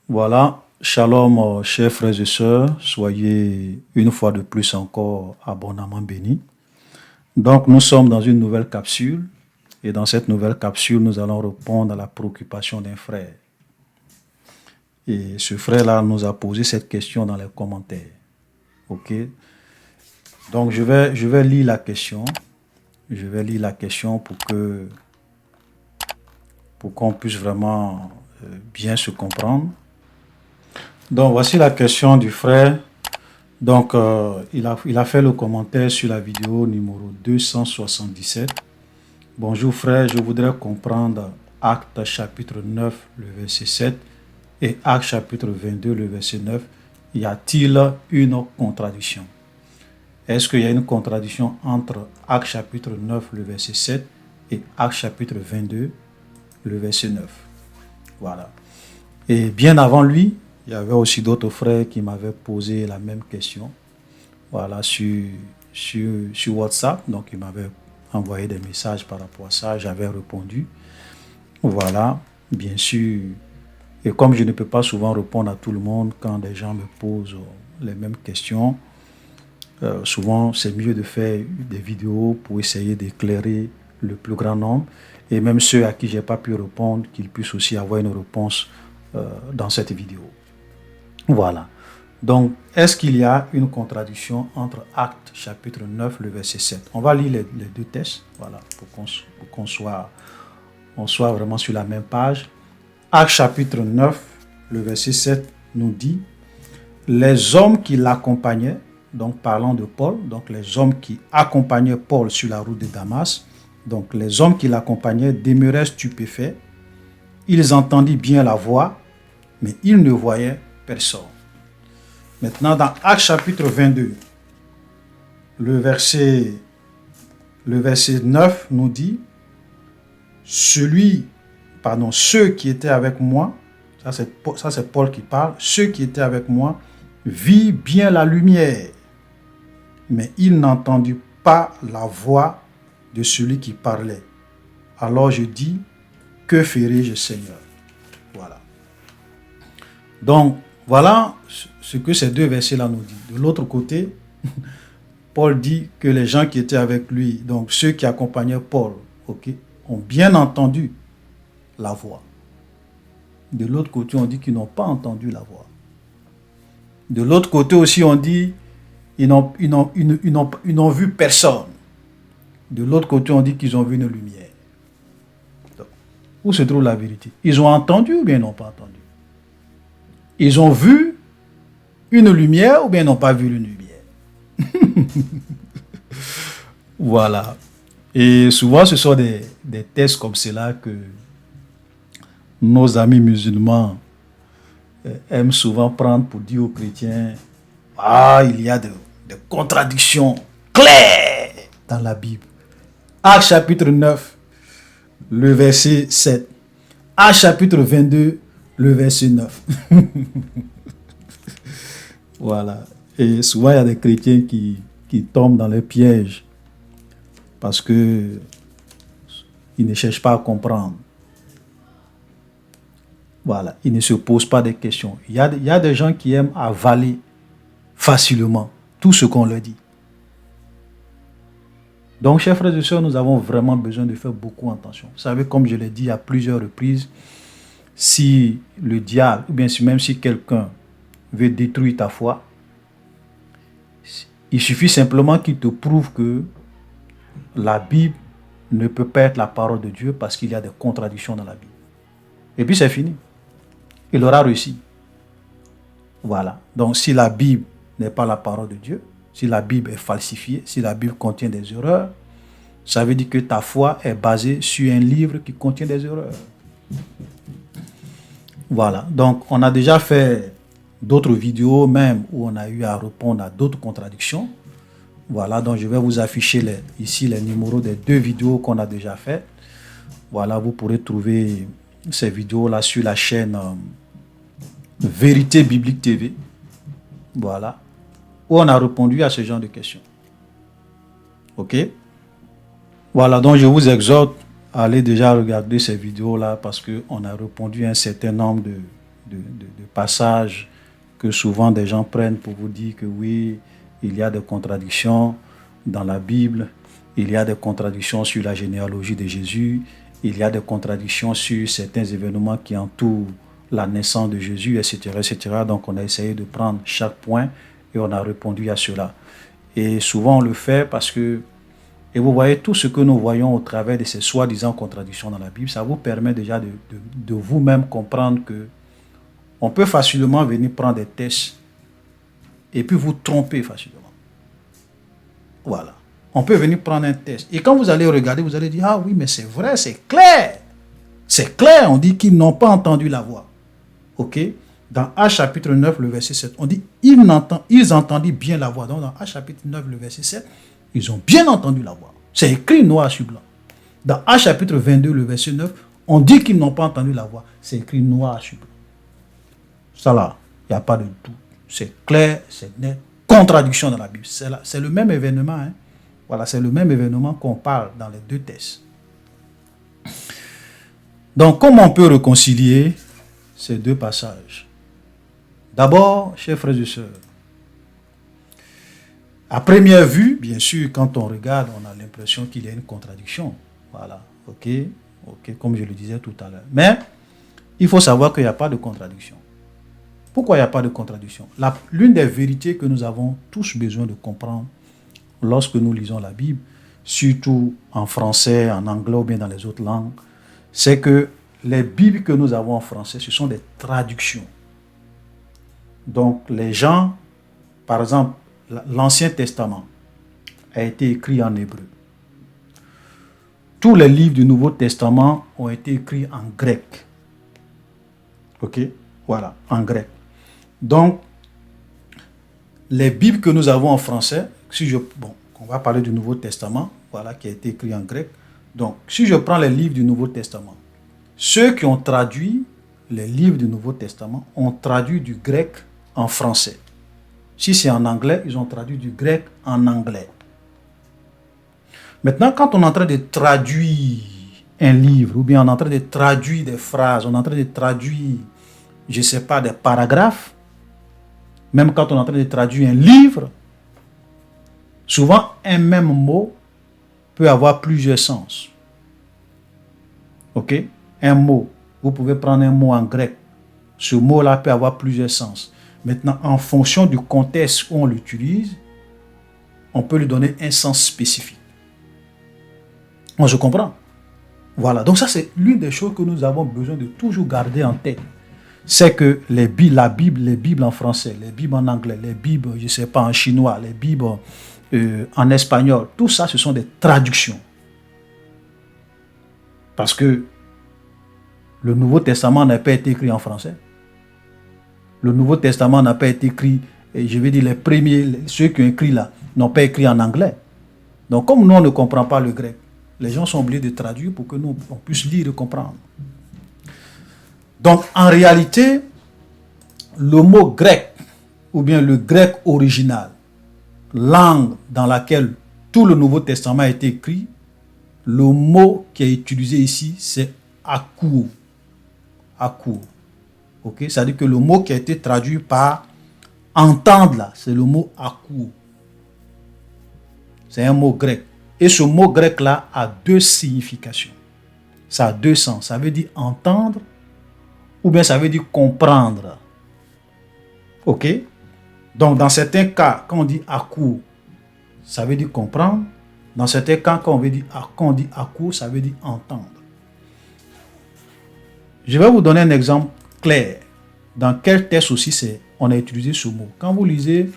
Voilà, shalom, chers frères et sœurs, soyez une fois de plus encore abondamment bénis. Donc, nous sommes dans une nouvelle capsule, et dans cette nouvelle capsule, nous allons répondre à la préoccupation d'un frère. Et ce frère-là nous a posé cette question dans les commentaires. Ok? Donc, je vais lire la question. Je vais lire la question pour qu'on puisse vraiment bien se comprendre. Donc, voici la question du frère. Donc, il a fait le commentaire sur la vidéo numéro 277. Bonjour frère, je voudrais comprendre Actes chapitre 9, le verset 7 et Actes chapitre 22, le verset 9. Y a-t-il une contradiction? Est-ce qu'il y a une contradiction entre Actes chapitre 9, le verset 7 et Actes chapitre 22, le verset 9? Voilà. Et bien avant lui, il y avait aussi d'autres frères qui m'avaient posé la même question. Voilà, sur WhatsApp. Donc, ils m'avaient envoyé des messages par rapport à ça. J'avais répondu. Voilà, bien sûr. Et comme je ne peux pas souvent répondre à tout le monde quand des gens me posent les mêmes questions, souvent c'est mieux de faire des vidéos pour essayer d'éclairer le plus grand nombre. Et même ceux à qui je n'ai pas pu répondre, qu'ils puissent aussi avoir une réponse dans cette vidéo. Voilà. Donc, est-ce qu'il y a une contradiction entre Actes chapitre 9, le verset 7? On va lire les deux textes, voilà, pour qu'on soit vraiment sur la même page. Actes chapitre 9, le verset 7 nous dit: les hommes qui l'accompagnaient, donc parlant de Paul, donc les hommes qui accompagnaient Paul sur la route de Damas, donc les hommes qui l'accompagnaient demeuraient stupéfaits. Ils entendirent bien la voix, mais ils ne voyaient personne. Maintenant, dans Actes chapitre 22, le verset 9 nous dit: ceux qui étaient avec moi, ça c'est Paul qui parle, ceux qui étaient avec moi virent bien la lumière, mais ils n'entendirent pas la voix de celui qui parlait. Alors je dis: que ferai-je, Seigneur? Voilà. Donc, voilà ce que ces deux versets-là nous disent. De l'autre côté, Paul dit que les gens qui étaient avec lui, donc ceux qui accompagnaient Paul, ont bien entendu la voix. De l'autre côté, on dit qu'ils n'ont pas entendu la voix. De l'autre côté aussi, on dit qu'ils n'ont vu personne. De l'autre côté, on dit qu'ils ont vu une lumière. Donc, où se trouve la vérité? Ils ont entendu ou bien ils n'ont pas entendu? Ils ont vu une lumière ou bien ils n'ont pas vu une lumière? Voilà. Et souvent, ce sont des tests comme cela que nos amis musulmans aiment souvent prendre pour dire aux chrétiens: ah, il y a des contradictions claires dans la Bible. Actes chapitre 9, le verset 7. Actes chapitre 22, le verset 9. Voilà. Et souvent, il y a des chrétiens qui tombent dans les pièges parce qu'ils ne cherchent pas à comprendre. Voilà. Ils ne se posent pas des questions. Il y a des gens qui aiment avaler facilement tout ce qu'on leur dit. Donc, chers frères et sœurs, nous avons vraiment besoin de faire beaucoup attention. Vous savez, comme je l'ai dit à plusieurs reprises, si le diable, ou bien même si quelqu'un veut détruire ta foi, il suffit simplement qu'il te prouve que la Bible ne peut pas être la parole de Dieu parce qu'il y a des contradictions dans la Bible. Et puis c'est fini. Il aura réussi. Voilà. Donc si la Bible n'est pas la parole de Dieu, si la Bible est falsifiée, si la Bible contient des erreurs, ça veut dire que ta foi est basée sur un livre qui contient des erreurs. Voilà. Donc on a déjà fait d'autres vidéos même où on a eu à répondre à d'autres contradictions. Voilà, donc je vais vous afficher ici les numéros des deux vidéos qu'on a déjà faites. Voilà, vous pourrez trouver ces vidéos-là sur la chaîne Vérité Biblique TV. Voilà, où on a répondu à ce genre de questions. Ok? Voilà, donc je vous exhorte à aller déjà regarder ces vidéos-là parce qu'on a répondu à un certain nombre de de passages que souvent des gens prennent pour vous dire que oui, il y a des contradictions dans la Bible, il y a des contradictions sur la généalogie de Jésus, il y a des contradictions sur certains événements qui entourent la naissance de Jésus, etc., etc. Donc on a essayé de prendre chaque point et on a répondu à cela. Et souvent on le fait parce que, et vous voyez, tout ce que nous voyons au travers de ces soi-disant contradictions dans la Bible, ça vous permet déjà de vous-même comprendre que on peut facilement venir prendre des tests et puis vous tromper facilement. Voilà. On peut venir prendre un test. Et quand vous allez regarder, vous allez dire, ah oui, mais c'est vrai, c'est clair. C'est clair, on dit qu'ils n'ont pas entendu la voix. Ok? Dans Actes chapitre 9, le verset 7, on dit, ils entendirent bien la voix. Donc dans Actes chapitre 9, le verset 7, ils ont bien entendu la voix. C'est écrit noir sur blanc. Dans Actes chapitre 22, le verset 9, on dit qu'ils n'ont pas entendu la voix. C'est écrit noir sur blanc. Ça là, il n'y a pas de doute. C'est clair, c'est net. Contradiction dans la Bible. C'est le même événement. Hein? Voilà, c'est le même événement qu'on parle dans les deux textes. Donc, comment on peut réconcilier ces deux passages? D'abord, chers frères et sœurs, à première vue, bien sûr, quand on regarde, on a l'impression qu'il y a une contradiction. Voilà, ok, comme je le disais tout à l'heure. Mais, il faut savoir qu'il n'y a pas de contradiction. Pourquoi il n'y a pas de contradiction? L'une des vérités que nous avons tous besoin de comprendre lorsque nous lisons la Bible, surtout en français, en anglais ou bien dans les autres langues, c'est que les Bibles que nous avons en français, ce sont des traductions. Donc les gens, par exemple, l'Ancien Testament a été écrit en hébreu. Tous les livres du Nouveau Testament ont été écrits en grec. Ok? Voilà, en grec. Donc, les Bibles que nous avons en français, on va parler du Nouveau Testament, voilà, qui a été écrit en grec. Donc, si je prends les livres du Nouveau Testament, ceux qui ont traduit les livres du Nouveau Testament ont traduit du grec en français. Si c'est en anglais, ils ont traduit du grec en anglais. Maintenant, quand on est en train de traduire un livre, ou bien on est en train de traduire des phrases, on est en train de traduire, je ne sais pas, des paragraphes, même quand on est en train de traduire un livre, souvent un même mot peut avoir plusieurs sens. Ok? Un mot, vous pouvez prendre un mot en grec. Ce mot-là peut avoir plusieurs sens. Maintenant, en fonction du contexte où on l'utilise, on peut lui donner un sens spécifique. Moi, je comprends. Voilà. Donc ça, c'est l'une des choses que nous avons besoin de toujours garder en tête. C'est que les Bibles en français, les Bibles en anglais, les Bibles, je ne sais pas, en chinois, les Bibles en espagnol, tout ça, ce sont des traductions. Parce que le Nouveau Testament n'a pas été écrit en français. Le Nouveau Testament n'a pas été écrit, et je vais dire les premiers, ceux qui ont écrit là, n'ont pas écrit en anglais. Donc comme nous, on ne comprend pas le grec, les gens sont obligés de traduire pour que nous, on puisse lire et comprendre. Donc, en réalité, le mot grec, ou bien le grec original, langue dans laquelle tout le Nouveau Testament a été écrit, le mot qui est utilisé ici, c'est akou. Akou. Ok? C'est-à-dire que le mot qui a été traduit par entendre là, c'est le mot akou. C'est un mot grec. Et ce mot grec là a deux significations. Ça a deux sens. Ça veut dire entendre, ou bien ça veut dire comprendre. Ok? Donc, dans certains cas, quand on dit akou, ça veut dire comprendre. Dans certains cas, quand on dit akou, ça veut dire entendre. Je vais vous donner un exemple clair. Dans quel texte aussi on a utilisé ce mot. Quand vous lisez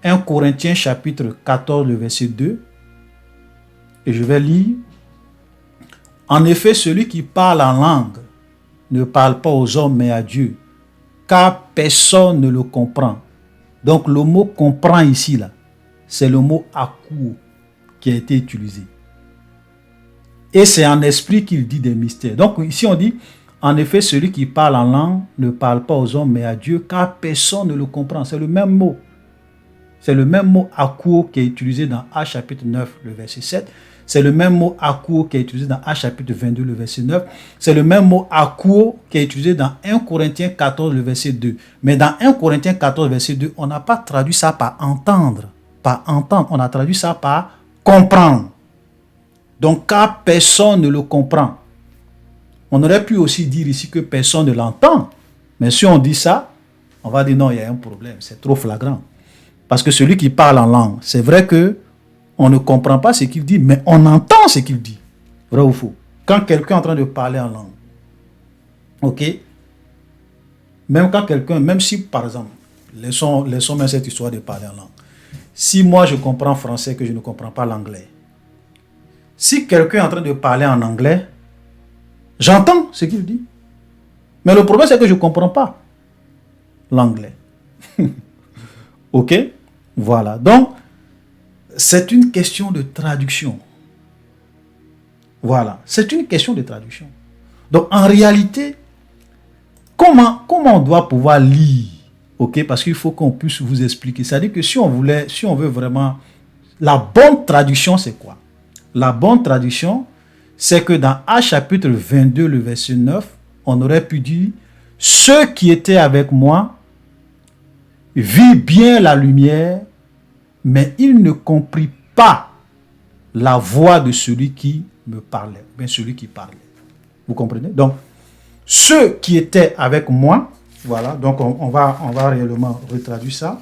1 Corinthiens chapitre 14, le verset 2, et je vais lire. En effet, celui qui parle en langue ne parle pas aux hommes mais à Dieu, car personne ne le comprend. Donc le mot comprend ici, là, c'est le mot akou qui a été utilisé. Et c'est en esprit qu'il dit des mystères. Donc ici on dit, en effet, celui qui parle en langue ne parle pas aux hommes mais à Dieu, car personne ne le comprend. C'est le même mot. C'est le même mot akou qui est utilisé dans Actes chapitre 9, le verset 7. C'est le même mot akuo qui est utilisé dans Actes chapitre 22, le verset 9. C'est le même mot akuo qui est utilisé dans 1 Corinthiens 14, le verset 2. Mais dans 1 Corinthiens 14, verset 2, on n'a pas traduit ça par entendre. Par entendre, on a traduit ça par comprendre. Donc, car personne ne le comprend. On aurait pu aussi dire ici que personne ne l'entend. Mais si on dit ça, on va dire non, il y a un problème, c'est trop flagrant. Parce que celui qui parle en langue, c'est vrai que on ne comprend pas ce qu'il dit, mais on entend ce qu'il dit. Vrai ou faux? Quand quelqu'un est en train de parler en langue, ok? Même quand quelqu'un, même si par exemple, laissons même cette histoire de parler en langue. Si moi je comprends français que je ne comprends pas l'anglais, si quelqu'un est en train de parler en anglais, j'entends ce qu'il dit. Mais le problème c'est que je ne comprends pas l'anglais. Ok? Voilà. Donc, c'est une question de traduction. Voilà. C'est une question de traduction. Donc, en réalité, comment on doit pouvoir lire? Ok? Parce qu'il faut qu'on puisse vous expliquer. C'est-à-dire que si on veut vraiment... La bonne traduction, c'est quoi? La bonne traduction, c'est que dans Actes chapitre 22, le verset 9, on aurait pu dire « Ceux qui étaient avec moi vit bien la lumière, mais il ne comprit pas la voix de celui qui me parlait. » Bien, celui qui parlait. Vous comprenez? Donc, ceux qui étaient avec moi, voilà, donc on va réellement retraduire ça.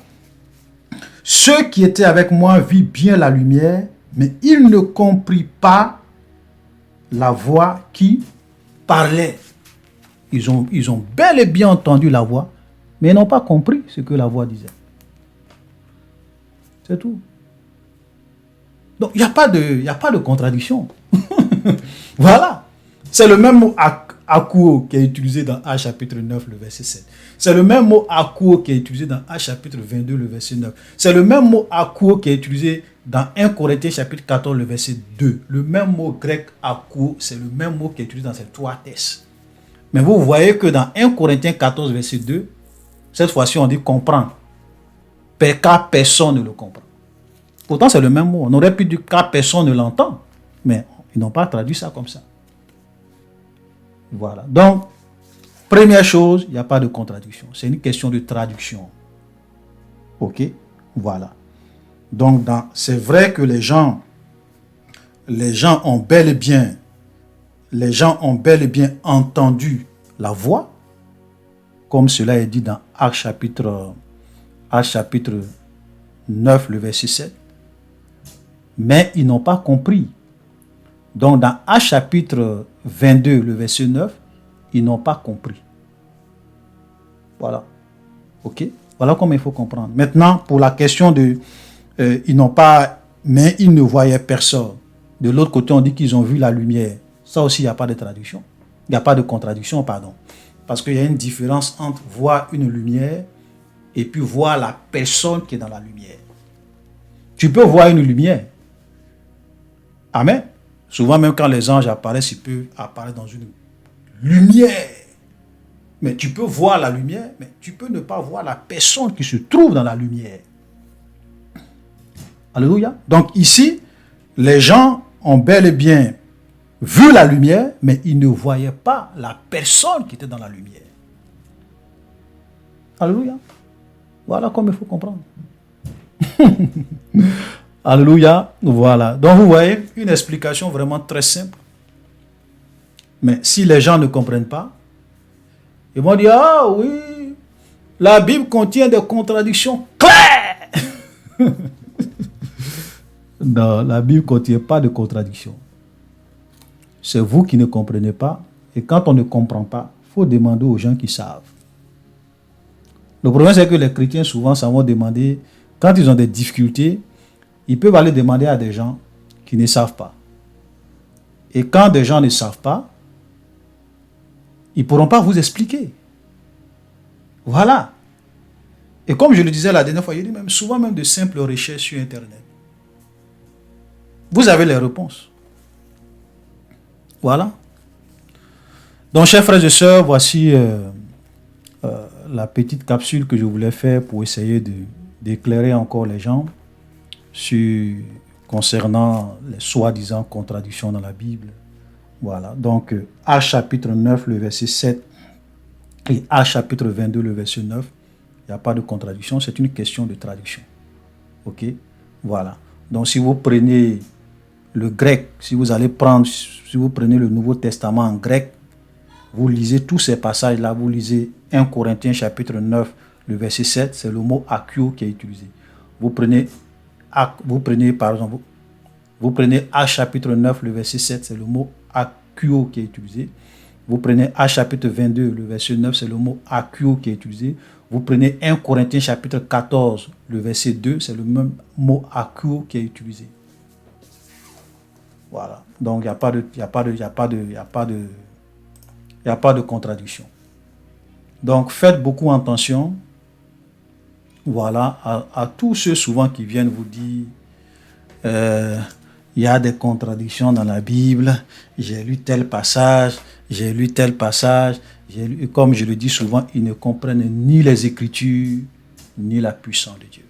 Ceux qui étaient avec moi vit bien la lumière, mais il ne comprit pas la voix qui parlait. Ils ont bel et bien entendu la voix, mais ils n'ont pas compris ce que la voix disait. C'est tout. Donc, il n'y a pas de contradiction. Voilà. C'est le même mot akuo qui est utilisé dans Actes chapitre 9, le verset 7. C'est le même mot akuo qui est utilisé dans Actes chapitre 22, le verset 9. C'est le même mot akuo qui est utilisé dans 1 Corinthiens chapitre 14, le verset 2. Le même mot grec akuo, c'est le même mot qui est utilisé dans ces trois textes. Mais vous voyez que dans 1 Corinthiens 14, verset 2, cette fois-ci, on dit comprendre. Car personne ne le comprend. Pourtant, c'est le même mot. On aurait pu dire car personne ne l'entend. Mais ils n'ont pas traduit ça comme ça. Voilà. Donc, première chose, il n'y a pas de contradiction. C'est une question de traduction. Ok? Voilà. Donc, c'est vrai que les gens ont bel et bien entendu la voix, comme cela est dit dans Actes chapitre 9, le verset 7. Mais ils n'ont pas compris. Donc, dans Actes chapitre 22, le verset 9, ils n'ont pas compris. Voilà. Ok? Voilà comment il faut comprendre. Maintenant, pour la question de... ils n'ont pas... Mais ils ne voyaient personne. De l'autre côté, on dit qu'ils ont vu la lumière. Ça aussi, il n'y a pas de traduction. Il n'y a pas de contradiction, pardon. Parce qu'il y a une différence entre voir une lumière et puis voir la personne qui est dans la lumière. Tu peux voir une lumière. Amen. Souvent, même quand les anges apparaissent, ils peuvent apparaître dans une lumière. Mais tu peux voir la lumière, mais tu peux ne pas voir la personne qui se trouve dans la lumière. Alléluia. Donc ici, les gens ont bel et bien vu la lumière, mais ils ne voyaient pas la personne qui était dans la lumière. Alléluia. Voilà comme il faut comprendre. Alléluia. Voilà. Donc vous voyez, une explication vraiment très simple. Mais si les gens ne comprennent pas, ils vont dire, ah oui, la Bible contient des contradictions claires. Non, la Bible ne contient pas de contradictions. C'est vous qui ne comprenez pas. Et quand on ne comprend pas, il faut demander aux gens qui savent. Le problème, c'est que les chrétiens, souvent, ça vont demander, quand ils ont des difficultés, ils peuvent aller demander à des gens qui ne savent pas. Et quand des gens ne savent pas, ils ne pourront pas vous expliquer. Voilà. Et comme je le disais la dernière fois, il y a souvent même de simples recherches sur Internet. Vous avez les réponses. Voilà. Donc, chers frères et sœurs, voici la petite capsule que je voulais faire pour essayer d'éclairer encore les gens sur concernant les soi-disant contradictions dans la Bible. Voilà, donc Actes chapitre 9, le verset 7 et Actes chapitre 22, le verset 9, il n'y a pas de contradiction, c'est une question de traduction. Ok, voilà. Donc si vous prenez le grec, si vous prenez le Nouveau Testament en grec, vous lisez tous ces passages-là, vous lisez 1 Corinthiens chapitre 9, le verset 7, c'est le mot akio qui est utilisé. Vous prenez par exemple, vous prenez Actes chapitre 9, le verset 7, c'est le mot akio qui est utilisé. Vous prenez Actes chapitre 22, le verset 9, c'est le mot akio qui est utilisé. Vous prenez 1 Corinthiens chapitre 14, le verset 2, c'est le même mot akio qui est utilisé. Voilà. Donc, il n'y a pas de contradiction. Donc, faites beaucoup attention. Voilà, à tous ceux souvent qui viennent vous dire il y a des contradictions dans la Bible, j'ai lu tel passage, j'ai lu tel passage, comme je le dis souvent, ils ne comprennent ni les Écritures, ni la puissance de Dieu.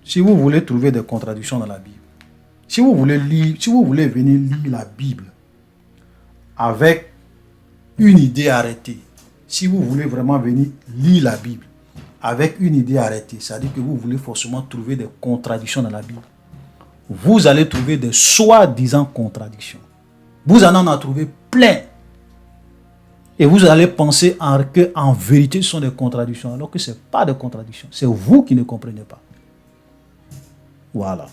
Si vous voulez trouver des contradictions dans la Bible, si vous voulez venir lire la Bible avec une idée arrêtée, si vous voulez vraiment venir lire la Bible avec une idée arrêtée, c'est-à-dire que vous voulez forcément trouver des contradictions dans la Bible, vous allez trouver des soi-disant contradictions. Vous en trouver plein. Et vous allez penser qu'en vérité, ce sont des contradictions, alors que ce n'est pas des contradictions. C'est vous qui ne comprenez pas. Voilà.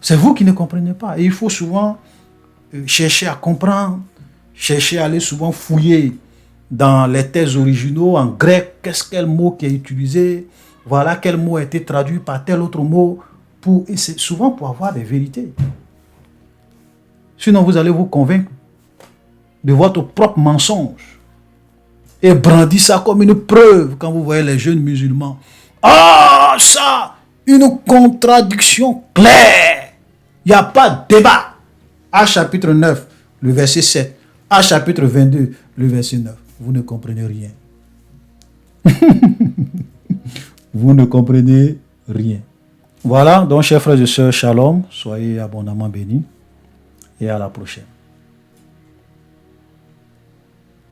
C'est vous qui ne comprenez pas. Et il faut souvent chercher à comprendre, chercher à aller souvent fouiller dans les textes originaux en grec, quel mot qui est utilisé, voilà quel mot a été traduit par tel autre mot, et c'est souvent pour avoir des vérités. Sinon, vous allez vous convaincre de votre propre mensonge et brandir ça comme une preuve quand vous voyez les jeunes musulmans. Ah, ça, une contradiction claire. Il n'y a pas de débat. À chapitre 9, le verset 7. À chapitre 22, le verset 9. Vous ne comprenez rien. Vous ne comprenez rien. Voilà, donc chers frères et sœurs, shalom. Soyez abondamment bénis et à la prochaine.